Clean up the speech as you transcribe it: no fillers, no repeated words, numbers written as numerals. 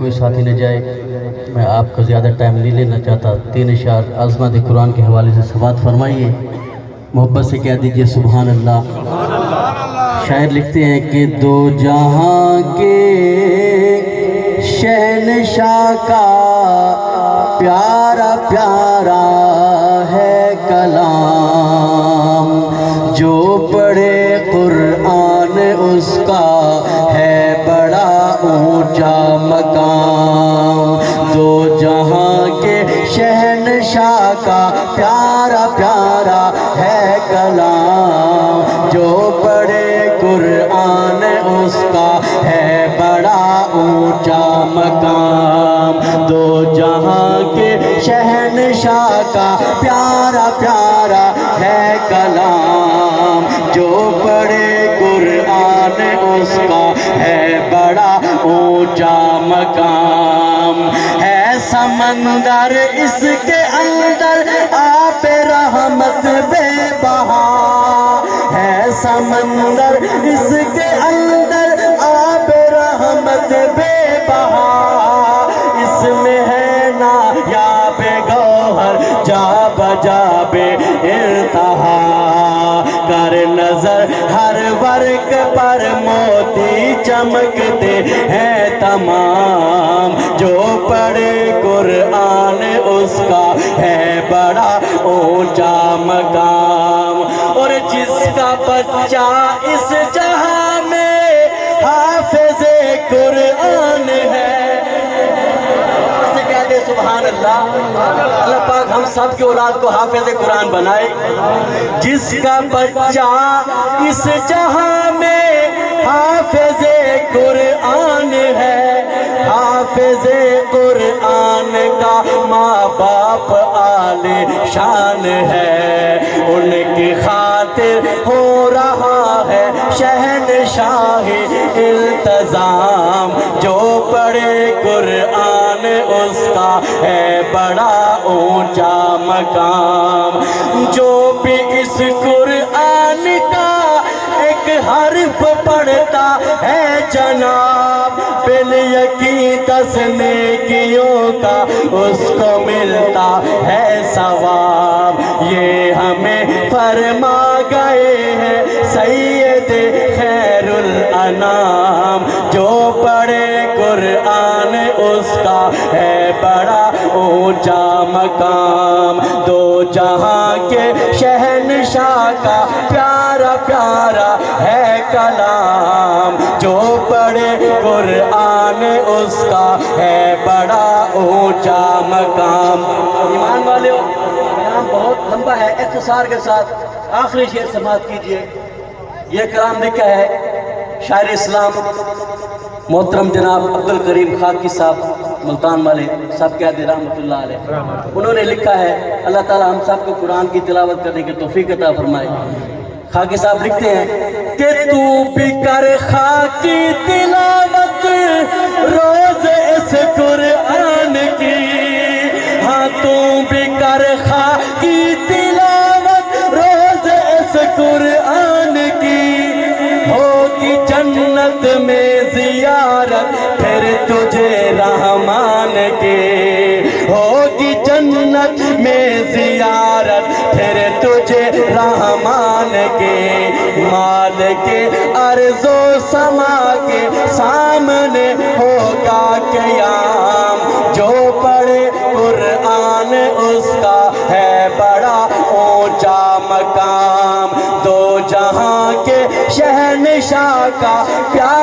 کوئی ساتھی نہ جائے، میں آپ کا زیادہ ٹائم نہیں لینا چاہتا۔ 3 اشعار عظمت قرآن کے حوالے سے سماعت فرمائیے، محبت سے کہہ دیجئے سبحان اللہ۔ شاعر لکھتے ہیں کہ دو جہاں کے شہنشاہ کا پیارا پیارا ہے کلام، جو پڑھے قرآن اس کا ہے بڑا اونچا مقام۔ دو جہاں کے شہنشاہ کا پیارا پیارا ہے کلام، جو پڑھے قرآن اس کا ہے بڑا اونچا مقام۔ دو جہاں کے شہنشاہ کا پیارا پیارا ہے کلام، جو پڑھے قرآن اس کا ہے بڑا اونچا مقام۔ ہے سمندر اس کے اندر آب رحمت بے بہا، ہے سمندر اس کے اندر آب رحمت بے بہا، اس میں ہے نایاب گوہر جا بجا بے انتہا، کر نظر ہر ورق پر موتی چمکتے ہیں تمام، جو پڑھے قرآن اس کا ہے بڑا اونچا مقام۔ اور جس کا بچہ اس جہاں میں حافظ قرآن ہے، سبحان اللہ، اللہ پاک ہم سب کی اولاد کو حافظ قرآن بنائے۔ جس کا بچہ اس جہاں میں حافظ قرآن ہے، حافظ قرآن کا ماں باپ عالی شان ہے، ان کی خاطر ہو رہا ہے شہنشاہی التزام، جو پڑھے قرآن اس کا ہے بڑا اونچا مقام۔ جو بھی اس قرآن کا ایک حرف پڑھتا ہے جناب، بالیقین 10 نیکیوں کا اس کو ملتا ہے ثواب، یہ ہمیں فرما گئے ہیں سید خیر الانام، جو پڑھے قرآن اس کا ہے بڑا اونچا مقام۔ دو جہاں کے شہنشاہ کا پیارا پیارا ہے کلام، جو پڑھے قرآن اس کا ہے بڑا اونچا مقام۔ ایمان والے ہو، کلام بہت لمبا ہے، اختصار کے ساتھ آخری شعر سماعت کیجئے۔ یہ کلام لکھا ہے شاعر اسلام محترم جناب عبدالکریم خاکی صاحب ملتان والے، سب کہہ دے رحمت اللہ علیہ۔ انہوں نے لکھا ہے، اللہ تعالی ہم سب کو قرآن کی تلاوت کرنے کی توفیق عطا فرمائے۔ خاکی صاحب لکھتے ہیں کہ تو بھی کر خاکی تلاوت روز اس قرآن کی، ہاں تو بھی کر خاکی تلاوت روز اس قرآن کی، ہوگی جنت میں زیارت پھر تجھے رحمان کی، ہوگی جنت میں زیارت پھر تجھے رحمان کے، مالک ارض و سما کے سامنے ہوگا قیام، جو پڑھے قرآن اس کا ہے بڑا اونچا مقام۔ دو جہاں کے شہنشاہ کا پیار